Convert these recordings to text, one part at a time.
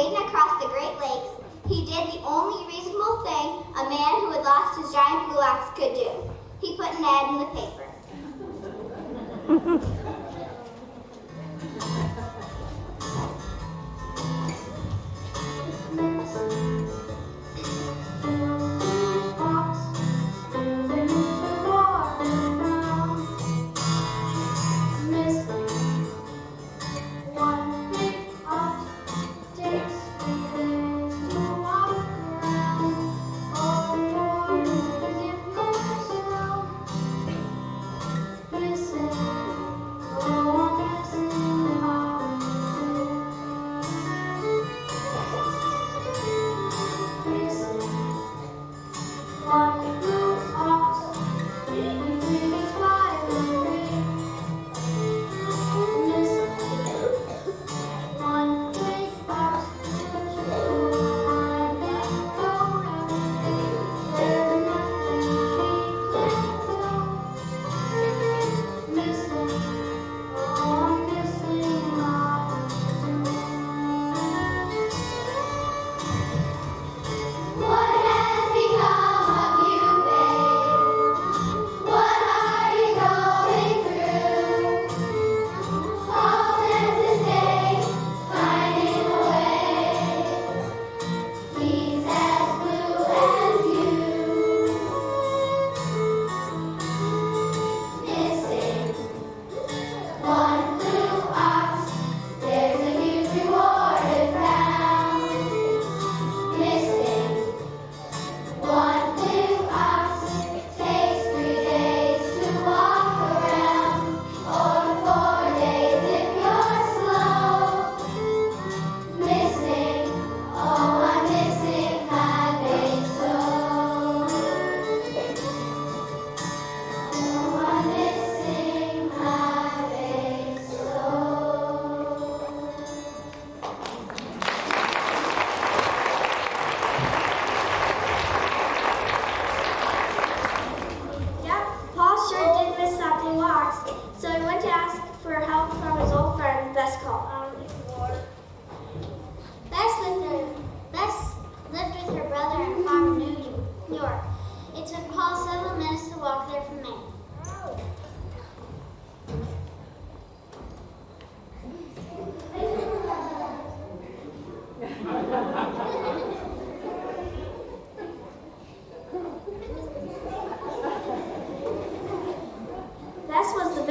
wading across the Great Lakes, he did the only reasonable thing a man who had lost his giant blue axe could do. He put an ad in the paper.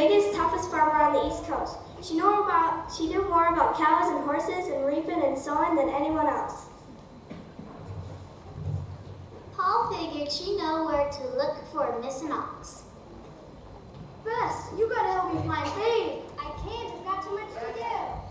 biggest, toughest farmer on the East Coast. She knew more about cows and horses and reaping and sowing than anyone else. Paul figured she'd know where to look for a missing ox. Bess, you gotta help me find Babe. I can't, I've got too much to do.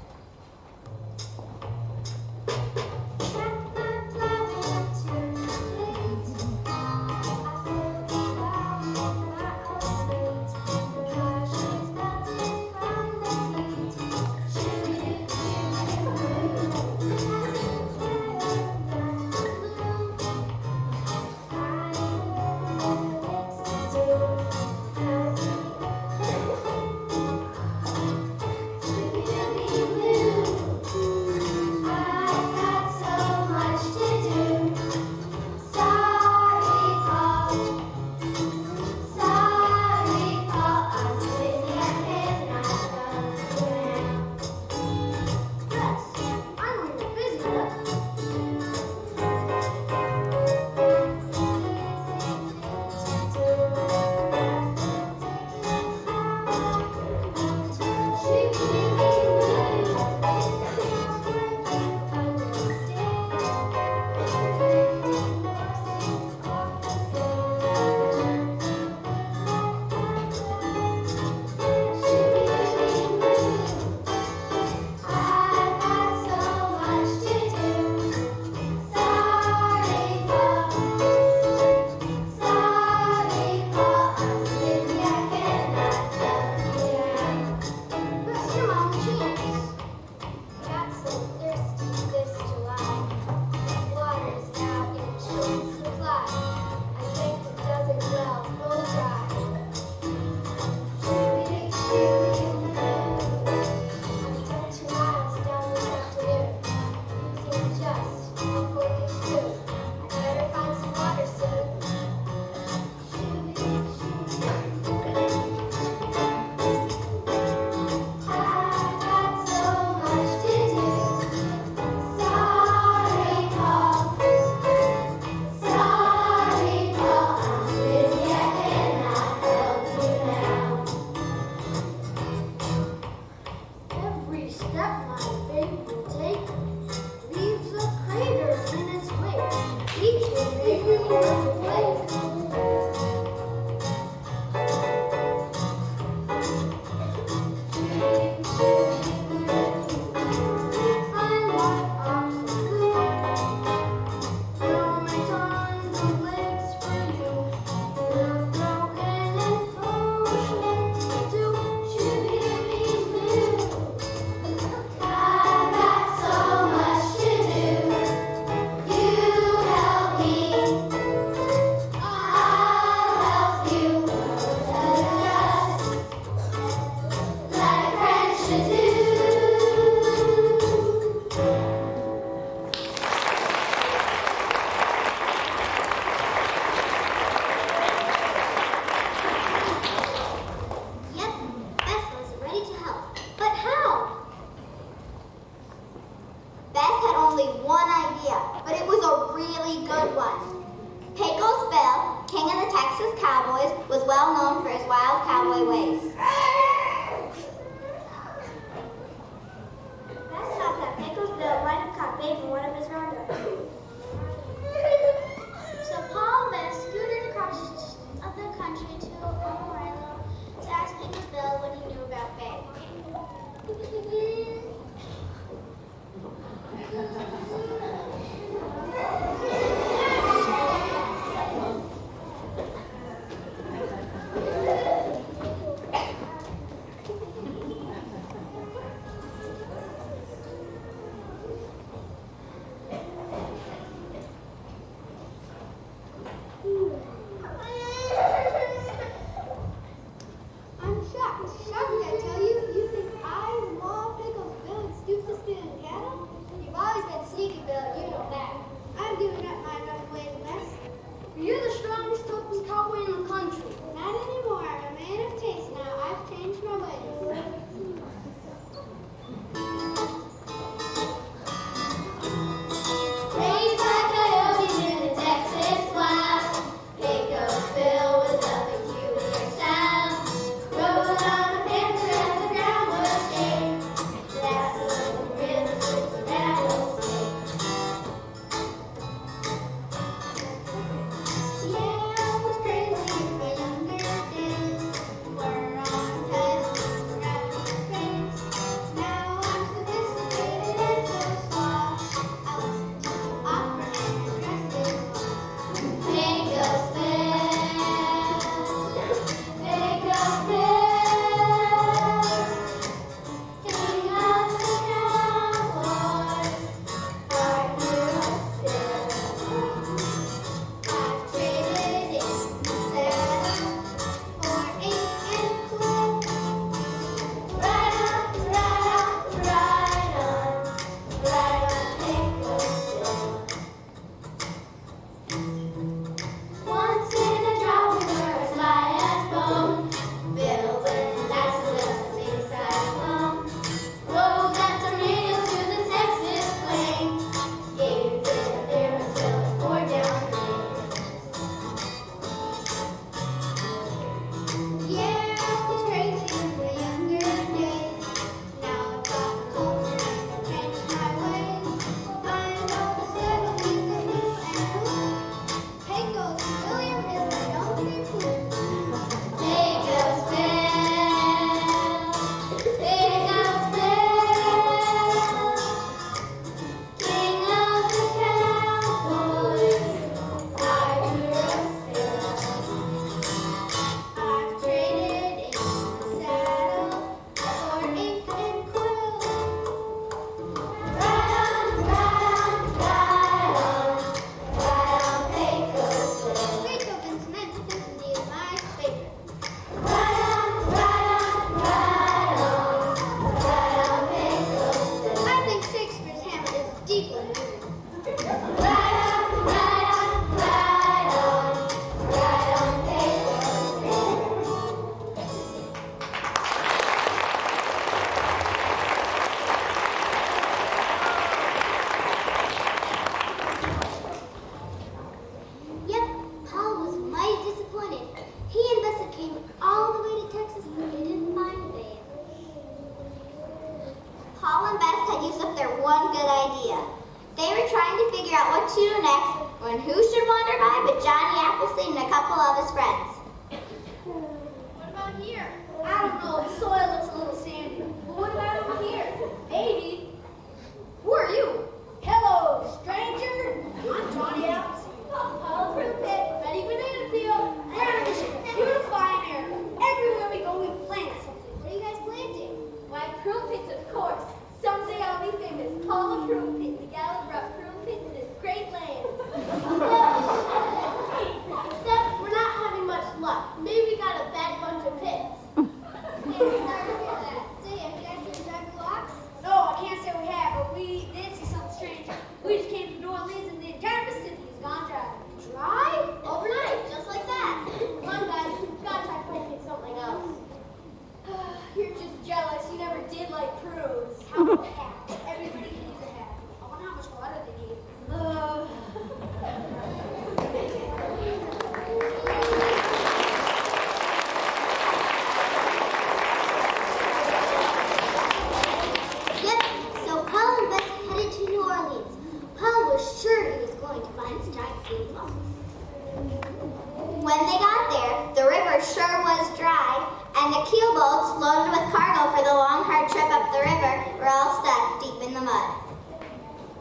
step my big take leaves a crater in its wake. Each will make me a lake. Paul and Bess had used up their one good idea. They were trying to figure out what to do next when who should wander by but Johnny Appleseed and a couple of his friends. What about here? I don't know. The soil looks a little sandy. But what about over here? Maybe. Who are you? Hello, stranger. I'm Johnny Appleseed. Hello, Fruit Pit. Ready banana peel. We're on a mission to beautify America. Everywhere we go, we plant something. What are you guys planting? Why, prune pits, of course. Someday I'll be famous. Paul Prune Pit, the gal who brought prune pits in this great land. Except we're not having much luck. Maybe we got a bad bunch of pits. Hey, sorry to hear that. Say, have you guys seen dry blocks? No, I can't say we have, but we did see something strange. We just came from New Orleans and the entire Mississippi has gone dry. Dry? Overnight, just like that. Come on, guys, we've got to try planting something else. You're just jealous. You never did like prunes. How about a hat? Everybody can use a hat. I wonder how much water they need. Yep, so Paul and Bess headed to New Orleans. Paul was sure he was going to find his giant blue ball. When they got there, the river sure was dry, and the keel boats loaded with cargo for the long, hard trip up the river were all stuck deep in the mud.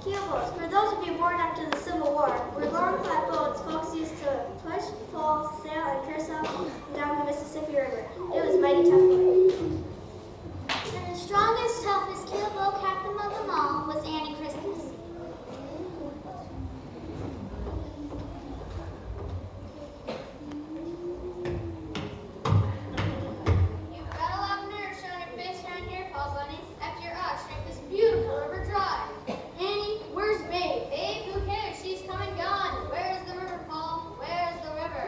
Keel boats, for those of you born after the Civil War, were long flat boats folks used to push, pull, sail, and curse up and down the Mississippi River. It was mighty tough work. And the strongest, toughest keel boat captain of them all was Annie Christmas. You've got a lot of nerve showing your face around here, Paul Bunyan, after your ox drank this beautiful river dry. Annie, where's Babe? Babe, who cares? She's come and gone. Where's the river, Paul? Where's the river?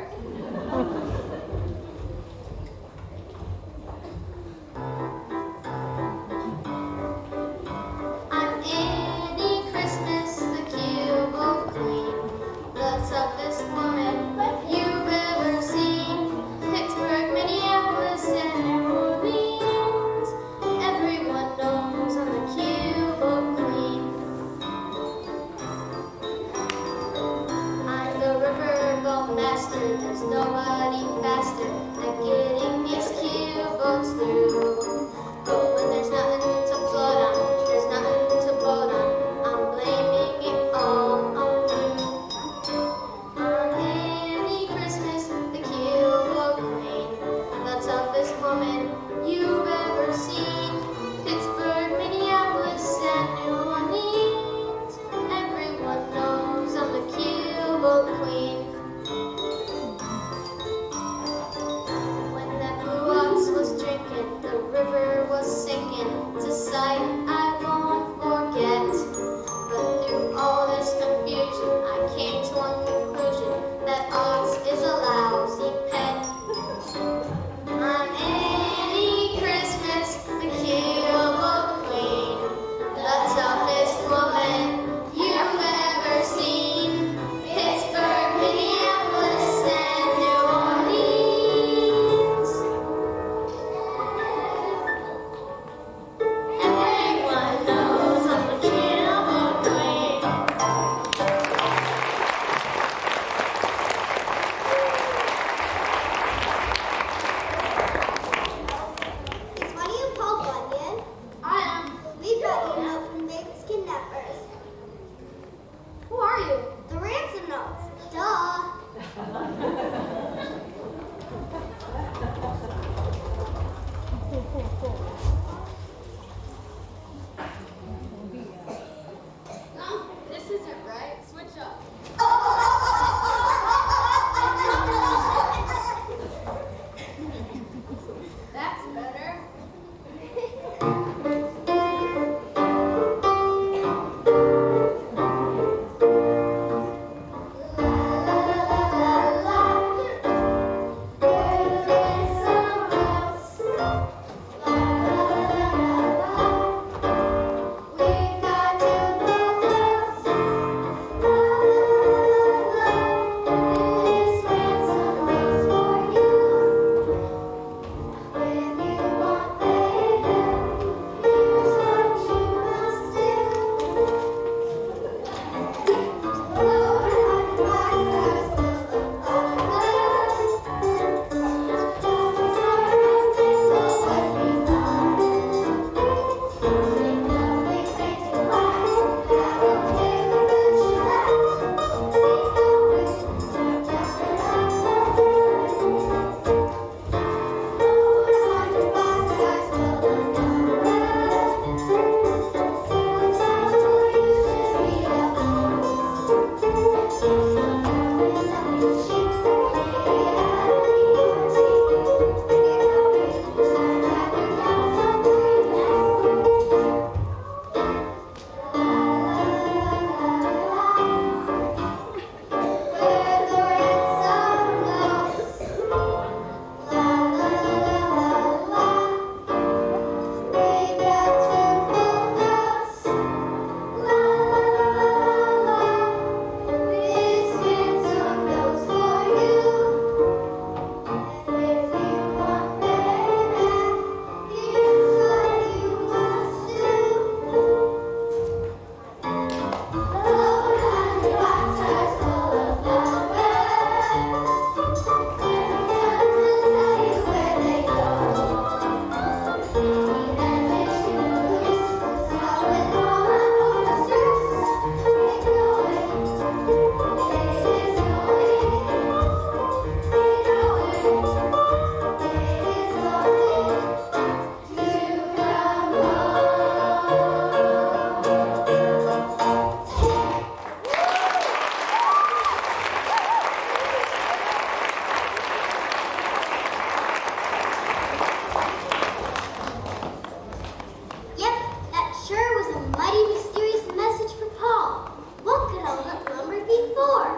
killed the lumber before?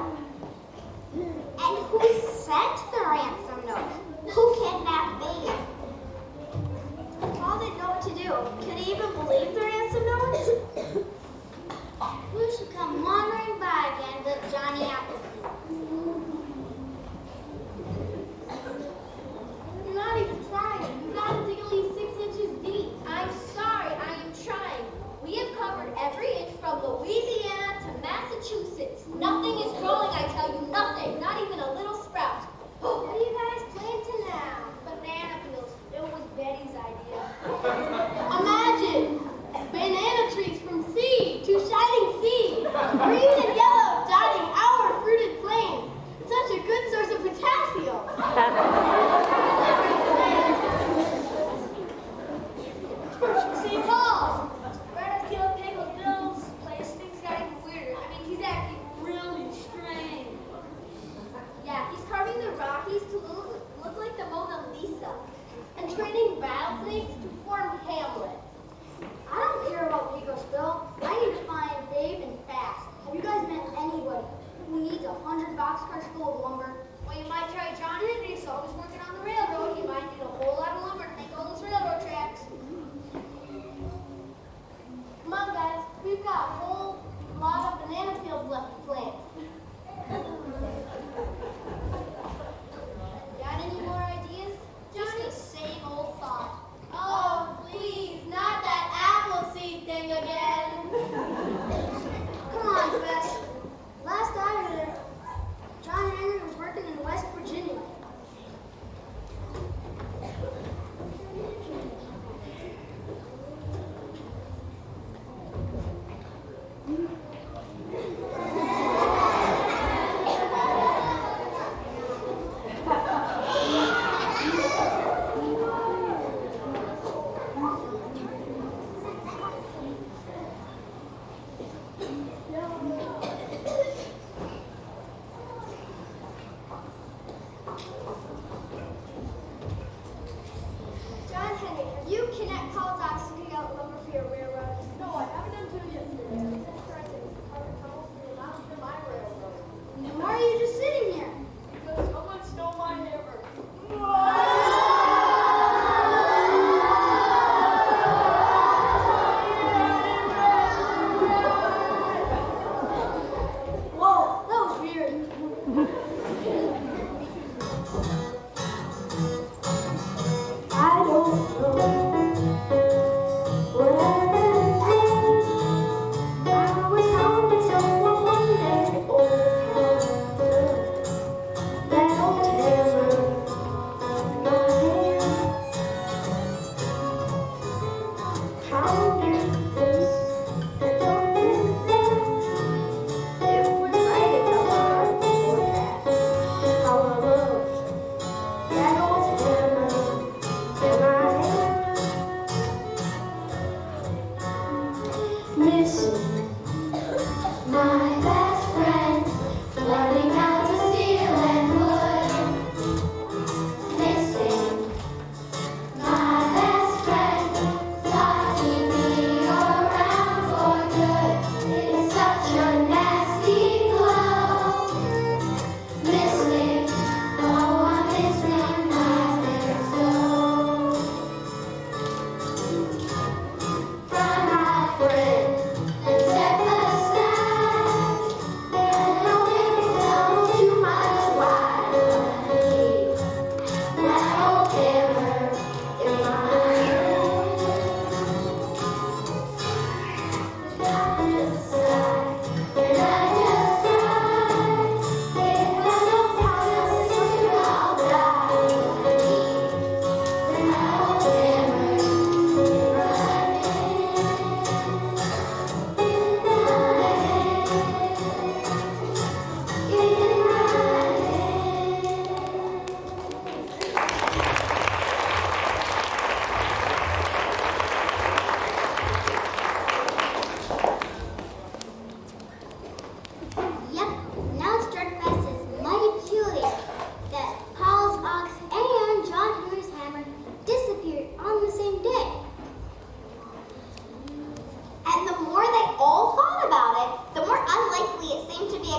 And who sent the ransom note? Who kidnapped Babe? Paul didn't know what to do. Could he even believe the ransom note? Who should come wandering by again but Johnny Appleseed? You're not even trying. You gotta dig at least 6 inches deep. I'm sorry, I am trying. We have covered every inch from Louisiana to Massachusetts. Nothing is growing, I tell you, nothing. Not even a little sprout. What are you guys planting now? Banana peels. It was Betty's idea. Imagine banana trees from seed to shining seed. Green and yellow dotting our fruited plains. Such a good source of potassium. St. Paul. Right killed Pickles Bill's place. Things got even weirder. I mean, he's acting really strange. Yeah, he's carving the Rockies to look like the Mona Lisa and training rattlesnakes to form Hamlet. I don't care about Pickles Bill. I need to find Dave and fast. Have you guys met anybody who needs 100 boxcars full of lumber? Well, you might try John Henry. He's always working on the railroad. He might need a whole lot of lumber to make all those railroad tracks. Come on, guys. We've got a whole lot of banana fields left to plant. Got any more ideas? Just the same old thought. Oh, please, not that Appleseed thing again. Come on, Bess. Last I heard, John Henry was working in West Virginia.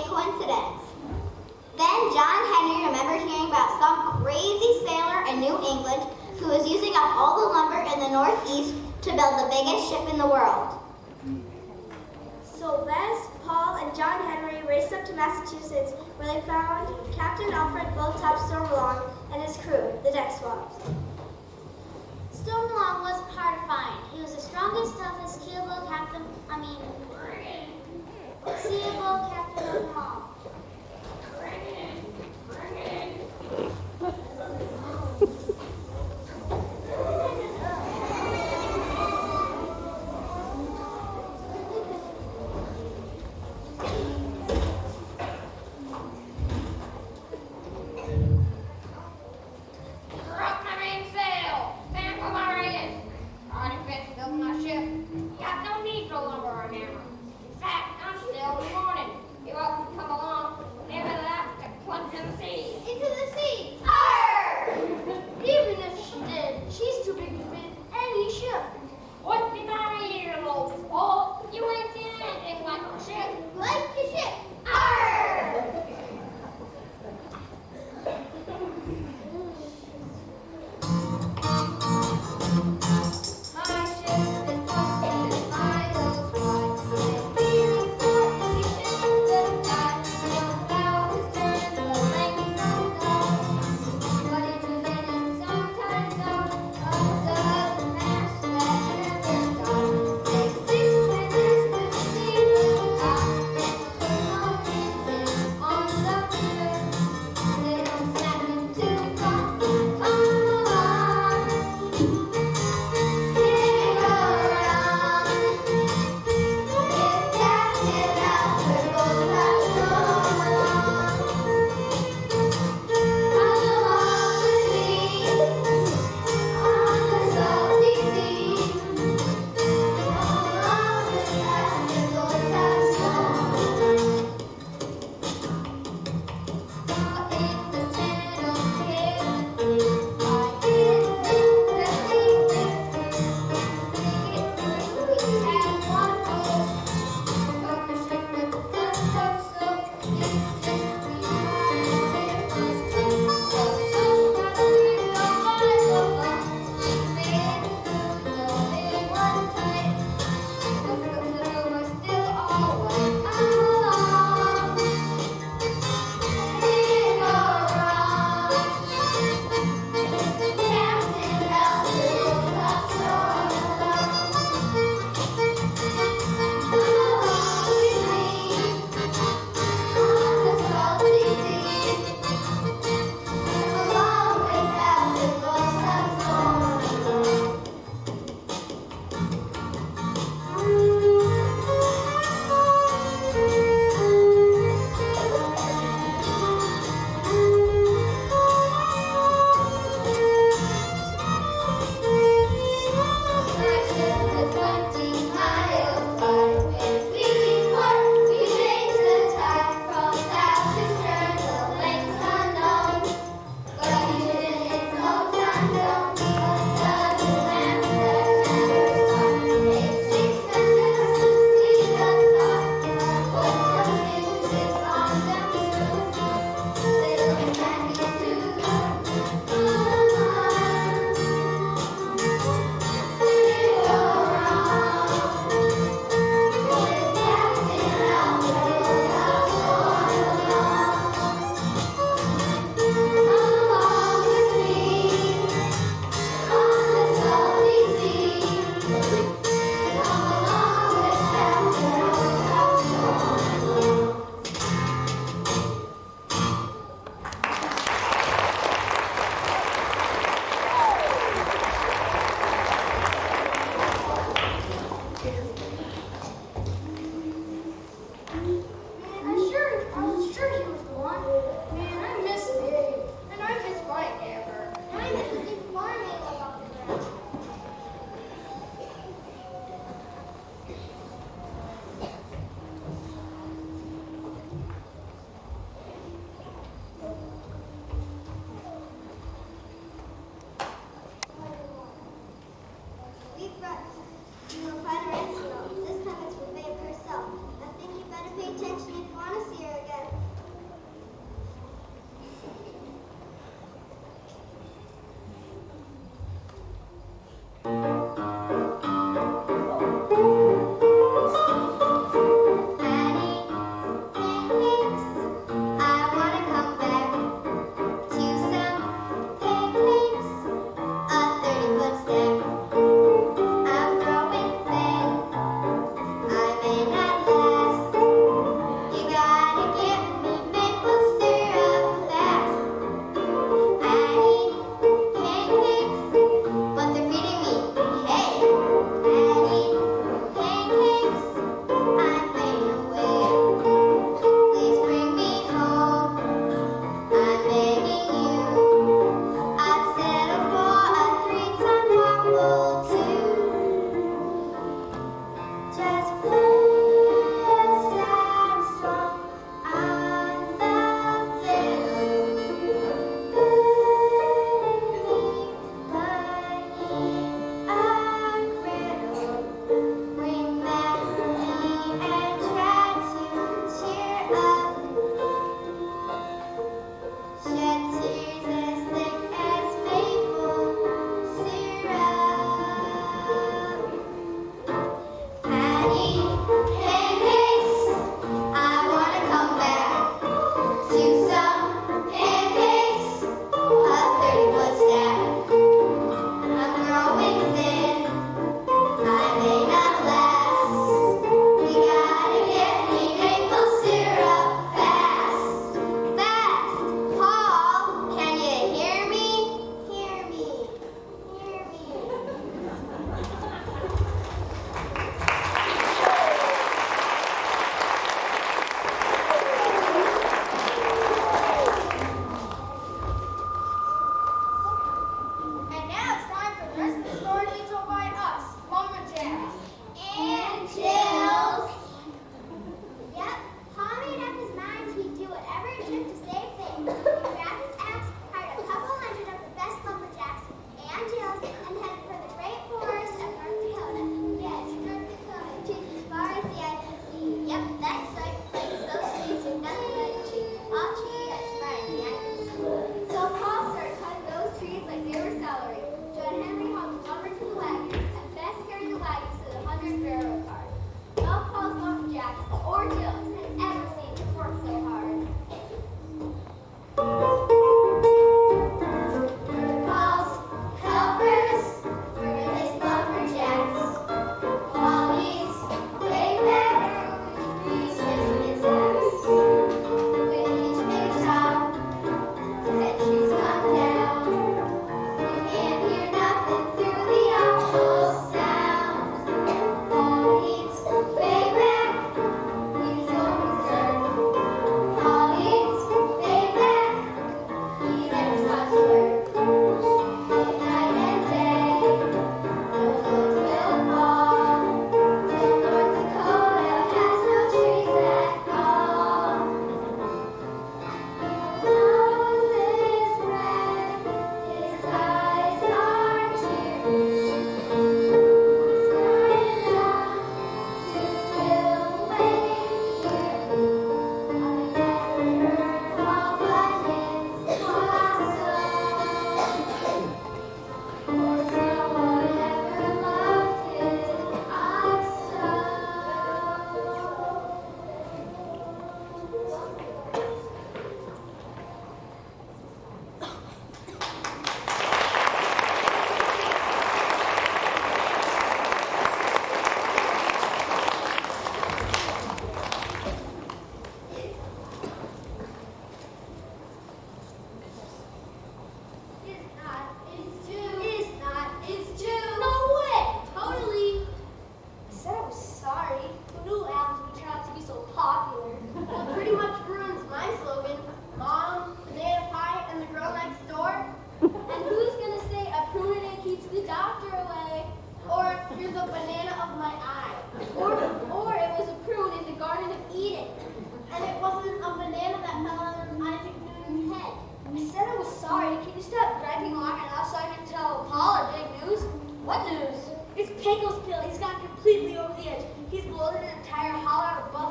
coincidence. Then John Henry remembered hearing about some crazy sailor in New England who was using up all the lumber in the Northeast to build the biggest ship in the world. So Bess, Paul, and John Henry raced up to Massachusetts, where they found Captain Alfred Bowtop Stormalong and his crew, the deck swabs. Stormalong wasn't hard to find. He was the strongest, toughest keelboat captain, seaboat captain of them all. Got no need for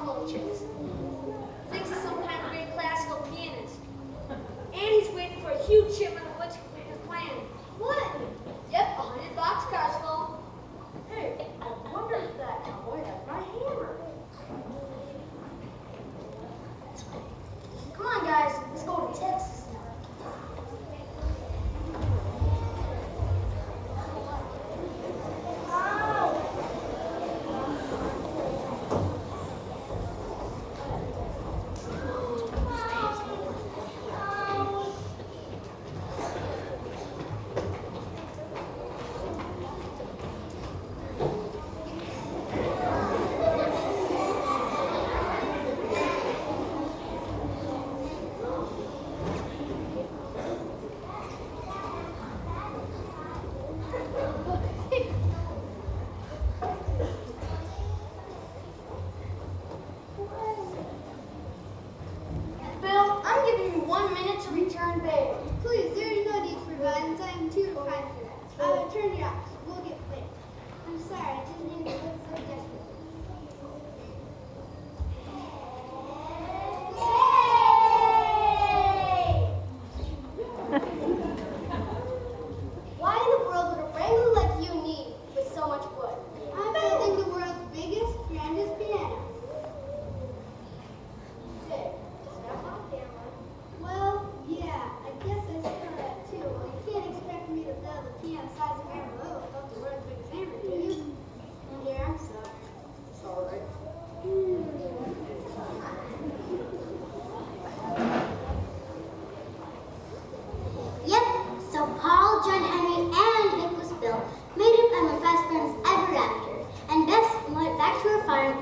little chicks. Thinks he's some kind of great classical pianist. And he's waiting for a huge shipment of what's his plan. What? Yep, 100 boxcars full. Hey, I wonder if that cowboy has my hammer. Come on, guys. Let's go to Texas now.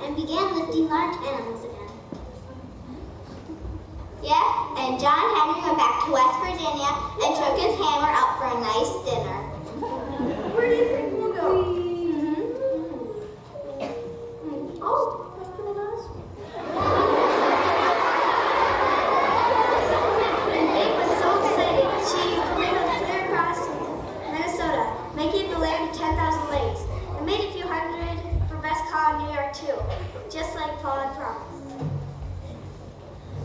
And began lifting large animals again. Yeah, and John Henry went back to West Virginia and took his hammer out for a nice dinner. Where do you think we'll go? Oh, that's pretty nice. And Dave was so excited, she flew clear across Minnesota, making it the land of 10,000 lakes, and made a few hundred for best call in New York too, just like Paul had promised.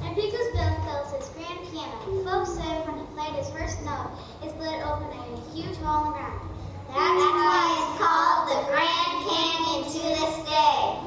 And Pickles built his grand piano. Folks say when he played his first note, it split open a huge hole in the ground. That's why it's called the Grand Canyon to this day.